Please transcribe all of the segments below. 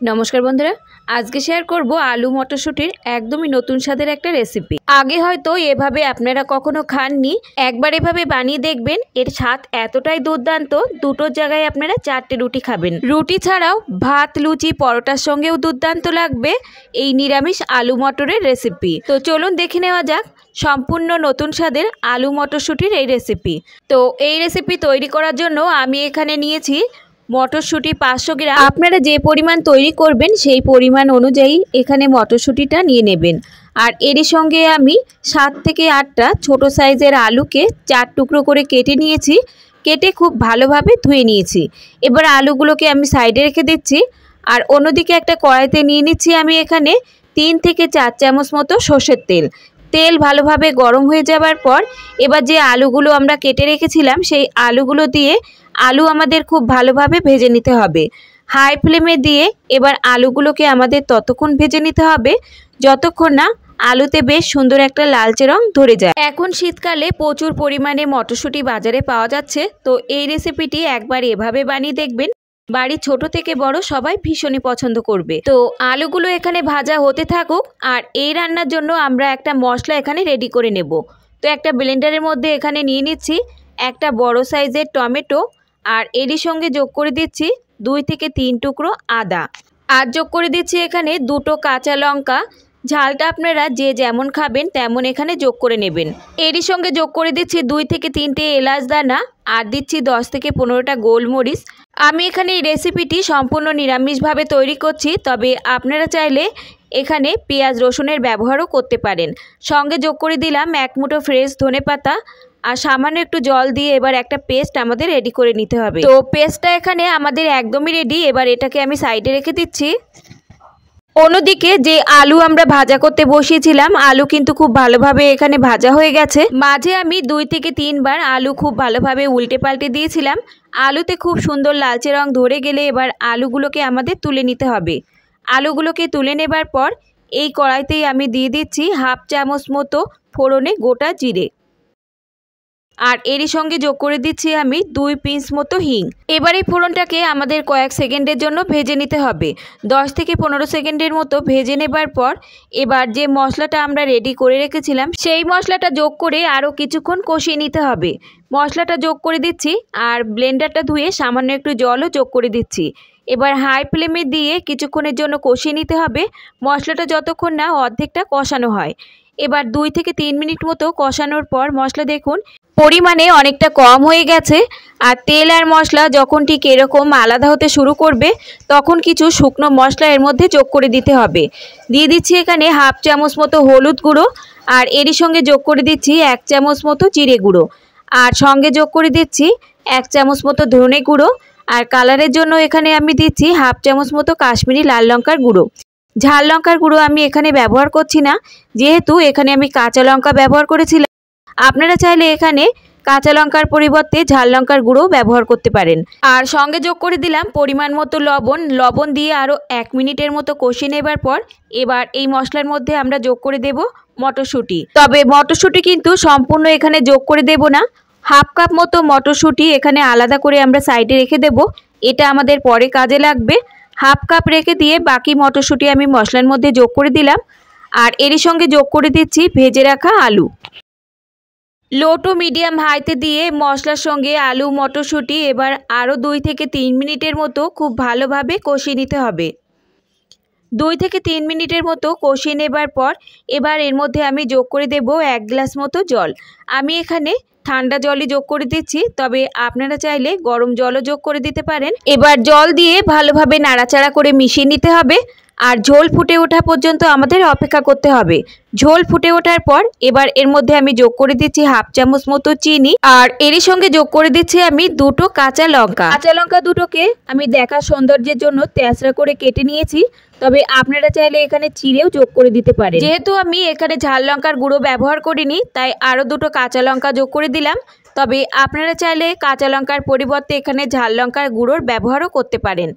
नमस्कार बंधुरा आज के शेयर करब आलू मटरशुटिर एकदम नतून स्वादेर एक रेसिपि। आगे हयतो एभाবে আপনারা কখনো খাননি, একবার এভাবে বানিয়ে দেখবেন। এর স্বাদ এতটাই দুর্দান্ত, দুটোর জায়গায় আপনারা 4টে রুটি খাবেন। রুটি ছাড়াও ভাত, লুচি, পরোটার সঙ্গেও দুর্দান্ত লাগবে এই নিরামিষ আলু মটরের রেসিপি। তো চলুন দেখে নেওয়া যাক সম্পূর্ণ নতুন স্বাদের আলু মটরশুটির এই রেসিপি। তো এই রেসিপি তৈরি করার জন্য আমি এখানে নিয়েছি মটরশুঁটি 500 গ্রাম। আপনারা যে পরিমাণ তৈরি করবেন সেই পরিমাণ অনুযায়ী এখানে মটরশুঁটিটা নিয়ে নেবেন। আর এর সঙ্গে আমি 7 থেকে 8টা ছোট সাইজের আলুকে 4 টুকরো করে কেটে নিয়েছি। কেটে খুব ভালোভাবে ধুয়ে নিয়েছি। এবার আলুগুলোকে আমি সাইডে রেখে দিচ্ছি। আর অন্যদিকে একটা কড়াইতে নিয়ে নিচ্ছি আমি এখানে 3 থেকে 4 চামচ মতো সরষের তেল। তেল ভালোভাবে গরম হয়ে যাবার পর এবার যে আলুগুলো আমরা কেটে রেখেছিলাম সেই আলুগুলো দিয়ে আলু আমাদের খুব ভালোভাবে ভেজে নিতে হবে। হাই ফ্লেমে দিয়ে এবার আলুগুলোকে আমাদের ততক্ষণ ভেজে নিতে হবে যতক্ষণ না আলুতে বেশ সুন্দর একটা লালচে রং ধরে যায়। এখন শীতকালে প্রচুর পরিমাণে মটরশুঁটি বাজারে পাওয়া যাচ্ছে। তো এই রেসিপিটি একবার এভাবে বানিয়ে দেখবেন, বাড়ির ছোট থেকে বড় সবাই ভীষণই পছন্দ করবে। তো আলুগুলো এখানে ভাজা হতে থাকুক। আর এই রান্নার জন্য আমরা একটা মশলা এখানে রেডি করে নেব। তো একটা ব্লেন্ডারের মধ্যে এখানে নিয়ে নিচ্ছি একটা বড় সাইজের টমেটো। আর এরই সঙ্গে যোগ করে দিচ্ছি 2 থেকে 3 টুকরো আদা। আর যোগ করে দিচ্ছি এখানে 2টো কাঁচা লঙ্কা। ঝালটা আপনারা যে যেমন খাবেন তেমন এখানে যোগ করে নেবেন। এরই সঙ্গে যোগ করে দিচ্ছি 2 থেকে 3টে এলাচ দানা। আর দিচ্ছি 10 থেকে 15টা গোলমরিচ। আমি এখানে এই রেসিপিটি সম্পূর্ণ নিরামিষভাবে তৈরি করছি, তবে আপনারা চাইলে এখানে পেঁয়াজ রসুনের ব্যবহারও করতে পারেন। সঙ্গে যোগ করে দিলাম 1 মুঠো ফ্রেশ ধনেপাতা। আর সামান্য একটু জল দিয়ে এবার একটা পেস্ট আমাদের রেডি করে নিতে হবে। তো পেস্টটা এখানে আমাদের একদমই রেডি। এবার এটাকে আমি সাইডে রেখে দিচ্ছি। অন্যদিকে যে আলু আমরা ভাজা করতে বসিয়েছিলাম, আলু কিন্তু খুব ভালোভাবে এখানে ভাজা হয়ে গেছে। মাঝে আমি 2 থেকে 3 বার আলু খুব ভালোভাবে উল্টে পাল্টে দিয়েছিলাম। আলুতে খুব সুন্দর লালচে রং ধরে গেলে এবার আলুগুলোকে আমাদের তুলে নিতে হবে। আলুগুলোকে তুলে নেবার পর এই কড়াইতেই আমি দিয়ে দিচ্ছি 1/2 চামচ মতো ফোড়নে গোটা জিরে। আর এরই সঙ্গে যোগ করে দিচ্ছি আমি 2 পিঞ্চ মতো হিং। এবার এই ফোড়নটাকে আমাদের কয়েক সেকেন্ডের জন্য ভেজে নিতে হবে। 10 থেকে 15 সেকেন্ডের মতো ভেজে নেবার পর এবার যে মশলাটা আমরা রেডি করে রেখেছিলাম সেই মশলাটা যোগ করে আরও কিছুক্ষণ কষিয়ে নিতে হবে। মশলাটা যোগ করে দিচ্ছি আর ব্লেন্ডারটা ধুয়ে সামান্য একটু জলও যোগ করে দিচ্ছি। এবার হাই ফ্লেমে দিয়ে কিছুক্ষণের জন্য কষিয়ে নিতে হবে মশলাটা যতক্ষণ না অর্ধেকটা কষানো হয়। এবার 2 থেকে 3 মিনিট মতো কষানোর পর মশলা দেখুন পরিমাণে অনেকটা কম হয়ে গেছে। আর তেল আর মশলা যখন ঠিক এরকম আলাদা হতে শুরু করবে তখন কিছু শুকনো মশলা এর মধ্যে যোগ করে দিতে হবে। দিয়ে দিচ্ছি এখানে 1/2 চামচ মতো হলুদ গুঁড়ো। আর এরই সঙ্গে যোগ করে দিচ্ছি 1 চামচ মতো জিরে গুঁড়ো। আর সঙ্গে যোগ করে দিচ্ছি 1 চামচ মতো ধনে গুঁড়ো। আর কালারের জন্য এখানে আমি দিচ্ছি 1/2 চামচ মতো কাশ্মীরি লাল লঙ্কার গুঁড়ো। ঝাল লঙ্কার গুঁড়ো আমি এখানে ব্যবহার করছি না, যেহেতু এখানে আমি কাঁচা লঙ্কা ব্যবহার করেছিলাম। আপনারা চাইলে এখানে কাঁচা লঙ্কার পরিবর্তে ঝাল লঙ্কার গুঁড়ো ব্যবহার করতে পারেন। আর সঙ্গে যোগ করে দিলাম পরিমাণ মতো লবণ। লবণ দিয়ে আরও 1 মিনিটের মতো কষিয়ে নেবার পর এবার এই মশলার মধ্যে আমরা যোগ করে দেব মটরশুঁটি। তবে মটরশুঁটি কিন্তু সম্পূর্ণ এখানে যোগ করে দেব না। 1/2 কাপ মতো মটরশুঁটি এখানে আলাদা করে আমরা সাইডে রেখে দেব, এটা আমাদের পরে কাজে লাগবে। 1/2 কাপ রেখে দিয়ে বাকি মটরশুঁটি আমি মশলার মধ্যে যোগ করে দিলাম। আর এরই সঙ্গে যোগ করে দিচ্ছি ভেজে রাখা আলু। লো টু মিডিয়াম হাইতে দিয়ে মশলার সঙ্গে আলু মটরশুঁটি এবার আরও 2 থেকে 3 মিনিটের মতো খুব ভালোভাবে কষিয়ে নিতে হবে। 2 থেকে 3 মিনিটের মতো কষিয়ে নেবার পর এবার এর মধ্যে আমি যোগ করে দেব 1 গ্লাস মতো জল। আমি এখানে ঠান্ডা জলই যোগ করে দিচ্ছি, তবে আপনারা চাইলে গরম জলও যোগ করে দিতে পারেন। এবার জল দিয়ে ভালোভাবে নাড়াচাড়া করে মিশিয়ে নিতে হবে। আর ঝোল ফুটে ওঠা পর্যন্ত আমাদের অপেক্ষা করতে হবে। ঝোল ফুটে ওঠার পর এবার এর মধ্যে আমি যোগ করে দিচ্ছি 1/2 চামচ মতো চিনি। আর এরই সঙ্গে যোগ করে দিচ্ছি আমি 2টো কাঁচা লঙ্কা। কাঁচা লঙ্কা দুটোকে আমি দেখার সৌন্দর্যের জন্য তেঁচড়া করে কেটে নিয়েছি, তবে আপনারা চাইলে এখানে চিড়েও যোগ করে দিতে পারেন। যেহেতু আমি এখানে ঝাল লঙ্কার গুঁড়ো ব্যবহার করিনি তাই আরও 2টো কাঁচা লঙ্কা যোগ করে দিলাম। তবে আপনারা চাইলে কাঁচা লঙ্কার পরিবর্তে এখানে ঝাল লঙ্কার গুঁড়োর ব্যবহারও করতে পারেন।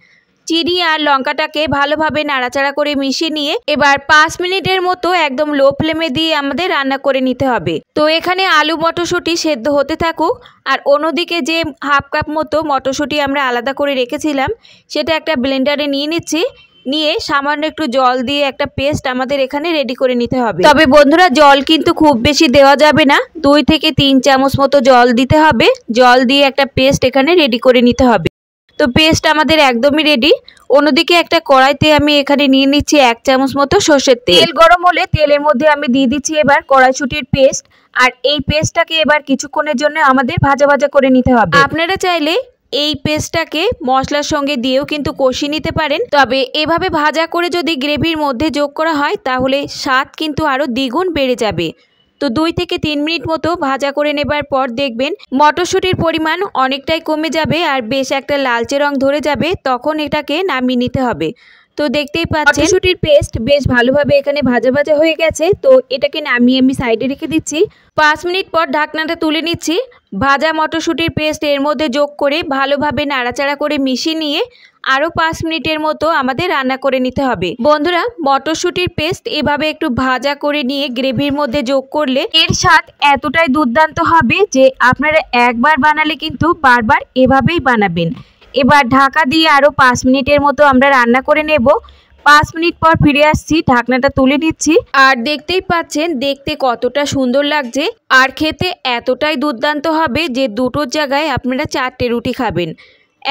চিনি আর লঙ্কাটাকে ভালোভাবে নাড়াচাড়া করে মিশিয়ে নিয়ে এবার 5 মিনিটের মতো একদম লো ফ্লেমে দিয়ে আমাদের রান্না করে নিতে হবে। তো এখানে আলু মটরশুঁটি সেদ্ধ হতে থাকুক। আর অন্যদিকে যে 1/2 কাপ মতো মটরশুঁটি আমরা আলাদা করে রেখেছিলাম সেটা একটা ব্লেন্ডারে নিয়ে নিচ্ছি। নিয়ে সামান্য একটু জল দিয়ে একটা পেস্ট আমাদের এখানে রেডি করে নিতে হবে। তবে বন্ধুরা জল কিন্তু খুব বেশি দেওয়া যাবে না, 2 থেকে 3 চামচ মতো জল দিতে হবে। জল দিয়ে একটা পেস্ট এখানে রেডি করে নিতে হবে। তো পেস্ট আমাদের একদমই রেডি। অন্যদিকে একটা কড়াইতে আমি এখানে নিয়ে নিচ্ছি 1 চামচ মতো সর্ষের তেল। তেল গরম হলে তেলের মধ্যে আমি দিয়ে দিচ্ছি এবার কড়াইশুঁটির পেস্ট। আর এই পেস্টটাকে এবার কিছুক্ষণের জন্য আমাদের ভাজা ভাজা করে নিতে হবে। আপনারা চাইলে এই পেস্টটাকে মশলার সঙ্গে দিয়েও কিন্তু কষিয়ে নিতে পারেন, তবে এভাবে ভাজা করে যদি গ্রেভির মধ্যে যোগ করা হয় তাহলে স্বাদ কিন্তু আরও দ্বিগুণ বেড়ে যাবে। তো 2 থেকে 3 মিনিট মতো ভাজা করে নেবার পর দেখবেন মটরশুঁটির পরিমাণ অনেকটাই কমে যাবে আর বেশ একটা লালচে রং ধরে যাবে, তখন এটাকে নামিয়ে নিতে হবে। তো দেখতেই পাচ্ছেন মটরশুঁটির পেস্ট বেশ ভালোভাবে এখানে ভাজা ভাজা হয়ে গেছে। তো এটাকে নামিয়ে আমি সাইডে রেখে দিচ্ছি। 5 মিনিট পর ঢাকনাটা তুলে নিচ্ছি। ভাজা মটরশুঁটির পেস্ট এর মধ্যে যোগ করে ভালোভাবে নাড়াচাড়া করে মিশিয়ে নিয়ে আরও 5 মিনিটের মতো আমাদের রান্না করে নিতে হবে। বন্ধুরা মটরশুঁটির পেস্ট এভাবে একটু ভাজা করে নিয়ে গ্রেভির মধ্যে যোগ করলে এর স্বাদ এতটাই দুর্দান্ত হবে যে আপনারা একবার বানালে কিন্তু বারবার এভাবেই বানাবেন। এবার ঢাকা দিয়ে আরও 5 মিনিটের মতো আমরা রান্না করে নেব। 5 মিনিট পর ফিরে আসছি, ঢাকনাটা তুলে নিচ্ছি। আর দেখতেই পাচ্ছেন দেখতে কতটা সুন্দর লাগছে আর খেতে এতটাই দুর্দান্ত হবে যে দুটোর জায়গায় আপনারা 4টে রুটি খাবেন।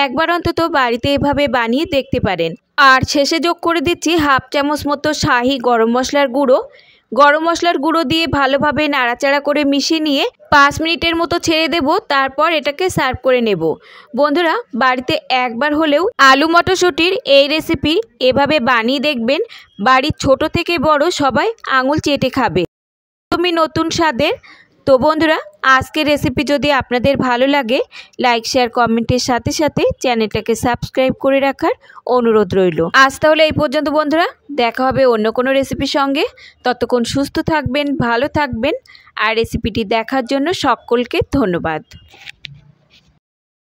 একবার অন্তত বাড়িতে এভাবে বানিয়ে দেখতে পারেন। আর শেষে যোগ করে দিচ্ছি 1/2 চামচ মতো শাহি গরম মশলার গুঁড়ো। গরম মশলার গুঁড়ো দিয়ে ভালোভাবে নাড়াচাড়া করে মিশিয়ে নিয়ে 5 মিনিটের মতো ছেড়ে দেব, তারপর এটাকে সার্ভ করে নেব। বন্ধুরা বাড়িতে একবার হলেও আলু মটরশুঁটির এই রেসিপি এভাবে বানিয়ে দেখবেন, বাড়ির ছোট থেকে বড় সবাই আঙুল চেটে খাবে। তুমি নতুন স্বাদের। তো বন্ধুরা আজকের রেসিপি যদি আপনাদের ভালো লাগে লাইক শেয়ার কমেন্টের সাথে সাথে চ্যানেলটাকে সাবস্ক্রাইব করে রাখার অনুরোধ রইল। আজ তাহলে এই পর্যন্ত বন্ধুরা, দেখা হবে অন্য কোনো রেসিপির সঙ্গে। ততক্ষণ সুস্থ থাকবেন, ভালো থাকবেন আর রেসিপিটি দেখার জন্য সকলকে ধন্যবাদ।